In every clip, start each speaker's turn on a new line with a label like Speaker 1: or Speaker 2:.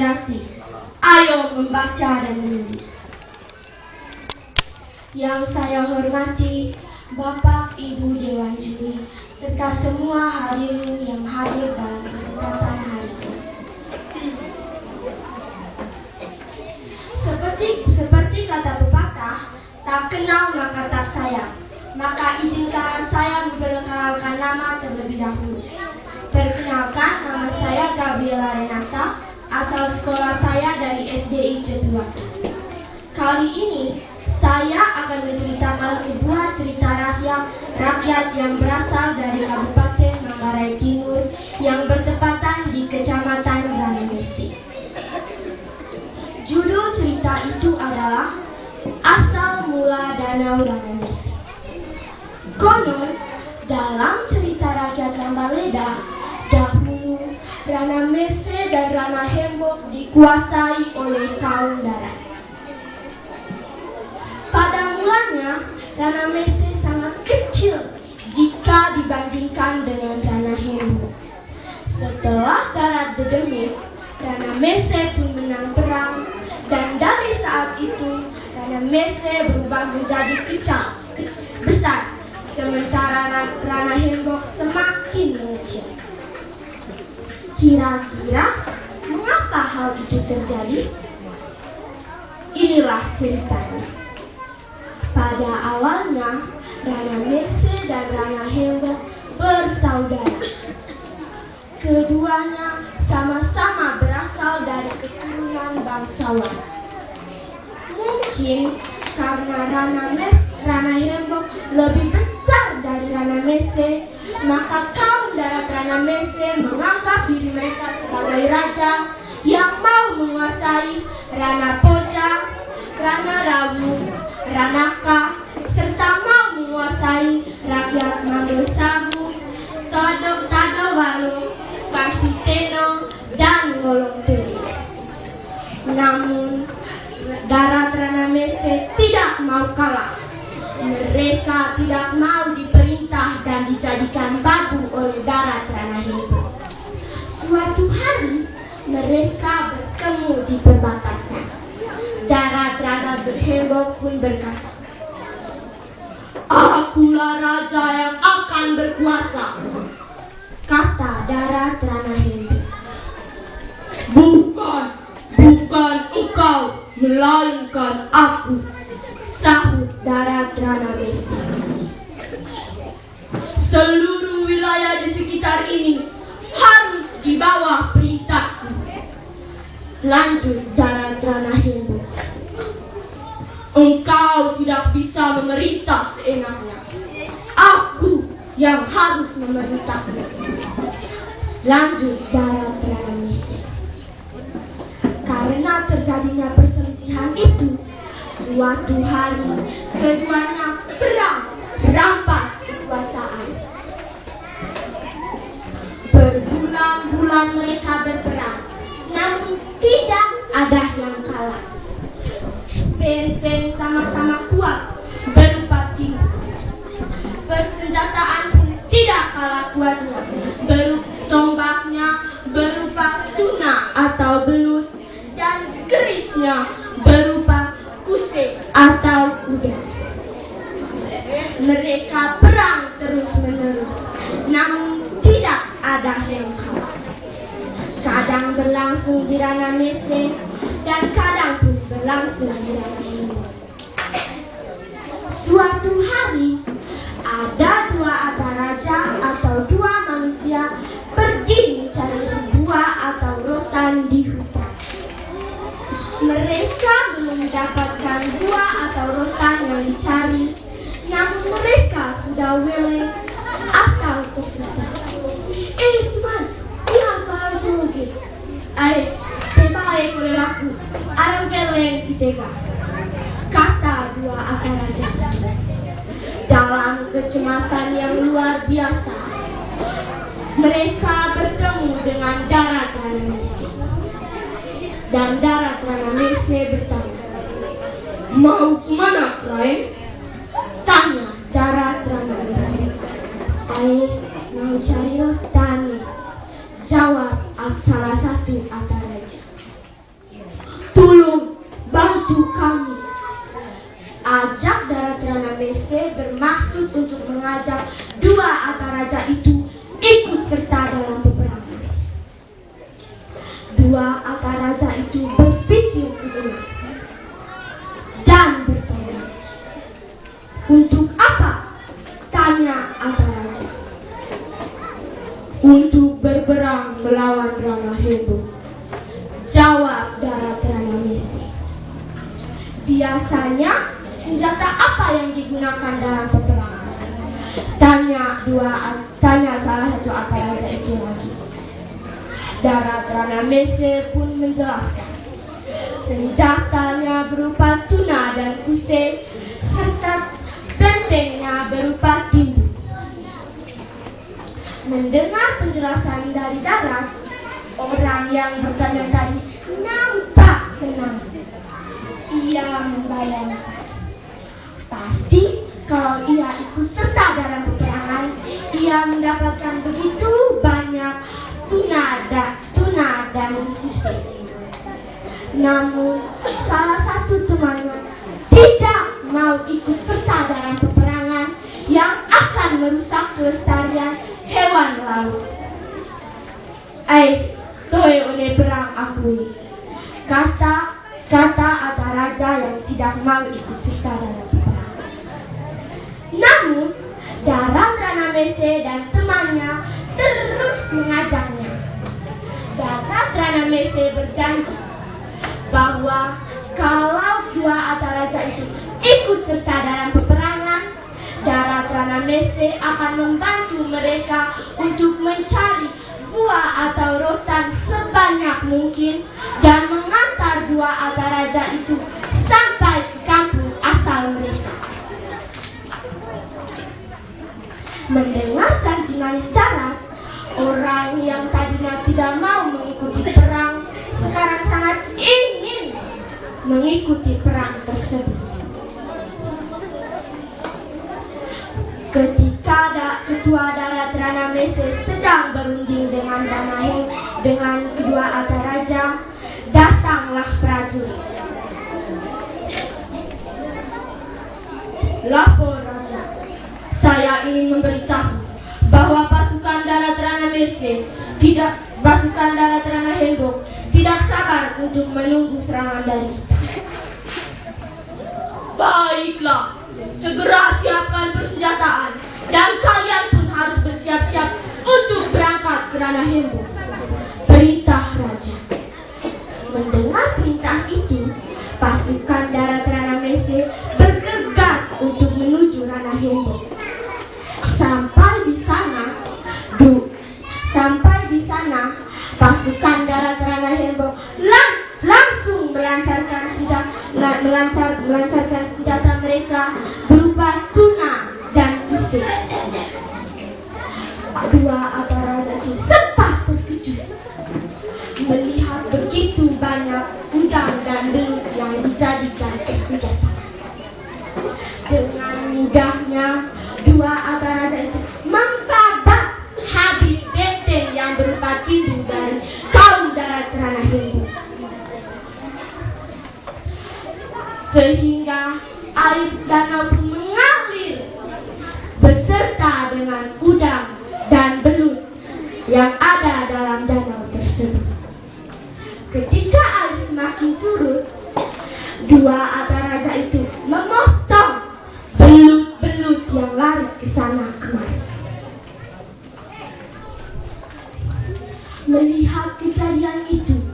Speaker 1: generasi. Ayo membaca dan menulis. Yang saya hormati Bapak Ibu Dewan Juri serta semua hadirin yang hadir dalam kesempatan hari ini. Seperti kata pepatah, tak kenal maka tak sayang. Maka izinkan saya memperkenalkan nama terlebih dahulu. Perkenalkan, nama saya Gabriela Renata, asal sekolah saya dari SDI Jatiwatu. Kali ini saya akan menceritakan sebuah cerita rakyat yang berasal dari Kabupaten Manggarai Timur yang bertepatan di Kecamatan Ranamese. Judul cerita itu adalah Asal Mula Danau Ranamese. Konon, dalam cerita rakyat Lambaleda, dahulu Ranamese dan Ranahembok dikuasai oleh kaum darat. Pada mulanya, Ranamese sangat kecil jika dibandingkan dengan Ranahembok. Setelah darat dedemit, Ranamese pun menang perang, dan dari saat itu Ranamese berubah menjadi besar, sementara Ranahembok semakin mengecil. Kira-kira mengapa hal itu terjadi? Inilah ceritanya. Pada awalnya, Ranamese dan Ranahembok bersaudara. Keduanya sama-sama berasal dari keturunan bangsawan. Mungkin karena Ranahembok lebih besar dari Ranamese, maka kaum darat Ranamese menganggap diri mereka sebagai raja yang mau menguasai Ranapoja, Ranarawu, Ranaka, serta mau menguasai rakyat Mandosabu, Tadowalo, Kasiteno, dan Ngolonteri. Namun, darat Ranamese tidak mau kalah. Mereka tidak mau diperintah dan dijadikan babu oleh darat Ranahembok. Suatu hari, mereka bertemu di perbatasan. Darat Ranahembok pun berkata, "Akulah raja yang akan berkuasa," kata darat Ranahembok. Bukan engkau, melainkan aku," sahut darat Ranamese. "Seluruh wilayah di sekitar ini harus di bawah perintahku," lanjut darat Ranahembok. "Engkau tidak bisa memerintah seenaknya. Aku yang harus memerintahmu," lanjut darat Ranamese. Karena terjadinya perselisihan itu, suatu hari keduanya berampas kekuasaan. Berbulan-bulan mereka berperang, namun tidak ada yang kalah. Benteng sama-sama kuat berupa timur. Persenjataan pun tidak kalah kuatnya. Tombaknya berupa tuna atau belut, dan kerisnya berupa kuse atau kuda. Mereka perang terus-menerus, namun tidak ada yang kalah. Kadang berlangsung di Ranamese dan kadang pun berlangsung di Ranahembok. Suatu hari, ada dua raja atau dua manusia pergi mencari buah atau rotan di hutan. Mereka belum mendapatkan buah atau rotan yang dicari, namun mereka sudah weleng atau tersesat. Teman, dia salah sungguh. Tebae kolelaku, arang keleng kitega, kata dua raja itu. Dalam kecemasan yang luar biasa, mereka bertemu dengan darat Ranamese. Dan darat Ranamese bertanya, "Mau kemana, Rai?" Tanya darat Ranamese. "Mau cari rotan," jawab salah satu raja. untuk mengajak dua Ataraja itu ikut serta dalam peperangan. Dua Ataraja itu berpikir sejenak dan bertanya, "Untuk apa?" tanya Ataraja. "Untuk berperang melawan Rana Hembo," jawab Darat Rana Mese. "Biasanya senjata apa yang digunakan dalam peperangan?" tanya salah satu Ataraja itu lagi. Darat Rana Mese pun menjelaskan, senjatanya berupa tuna dan kuse, serta bentengnya berupa tindu. Mendengar penjelasan dari Darat, orang yang bertanya tadi nampak senang. Ia membayangkan, pasti kalau ia ikut serta dalam peperangan, ia mendapatkan begitu banyak tuna dan kuse. Namun salah satu temannya tidak mau ikut serta dalam peperangan yang akan merusak kelestarian hewan laut. "Toe one perang akui," kata Ataraja yang tidak mau ikut serta dalam peperangan. Namun Darat Rana Mese dan temannya terus mengajaknya. Darat Rana Mese berjanji bahwa kalau dua Ataraja itu ikut serta dalam peperangan, Darat Rana Mese akan membantu mereka untuk mencari buah atau rotan sebanyak mungkin dan mengantar dua Ataraja itu sampai ke kampung asal mereka. Mendengar janji manis Darat, orang yang tadinya tidak mau mengikuti perang sekarang sangat ingin mengikuti perang tersebut. Ketika ketua Darat Rana Mese sedang berunding dengan kedua Ataraja, datanglah prajurit. "Lapor Raja, saya ingin memberitahu bahwa pasukan Darat Rana Hembo tidak sabar untuk menunggu serangan dari kita." "Baiklah, segera siapkan persenjataan dan kalian pun harus bersiap-siap untuk berangkat ke Rana Hembo," perintah Raja. Mendengar perintah itu, pasukan Darat Rana Mese bergegas untuk menuju Rana Hembo. Sampai di sana, pasukan Darat Rana Hembo langsung melancarkan senjata mereka berupa tuna dan kuse. Dua Ataraja itu sempat terkejut melihat begitu banyak udang dan belut yang dijadikan senjata. Dengan mudahnya dua Ataraja itu membabat habis benteng yang berupa tindu dari kaum Darat Rana Hembo, sehingga air danau pun mengalir beserta dengan udang dan belut yang ada dalam danau tersebut. Ketika air semakin surut, dua Ataraja itu memotong belut-belut yang lari ke sana kemari. Melihat kejadian itu,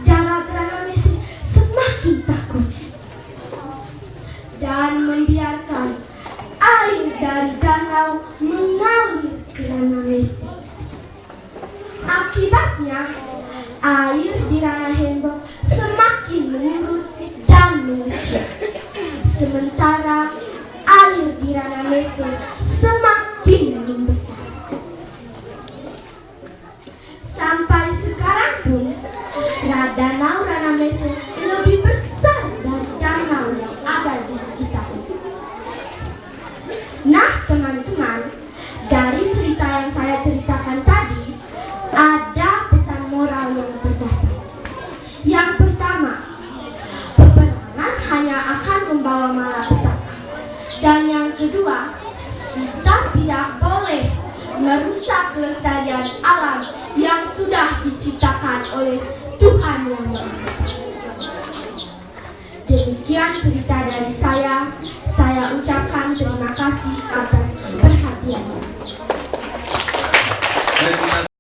Speaker 1: Darat Rana Mese semakin takut dan membiarkan air dari danau mengalir ke Rana Mese. Akibatnya, air di Rana Hembo semakin menurun dan mengecil, sementara air di Rana Mese semakin membesar. Sampai sekarang pun, danau Rana Mese lebih besar dari danau yang ada di sekitarnya. Nah teman-teman, dari cerita yang saya ceritakan tadi, ada pesan moral yang terdapat. Yang pertama, peperangan hanya akan membawa malapetaka. Dan yang kedua, Kita tidak boleh merusak kelestarian alam yang sudah diciptakan oleh Tuhan Yang Maha Esa. Demikian cerita dari saya ucapkan terima kasih atas perhatiannya.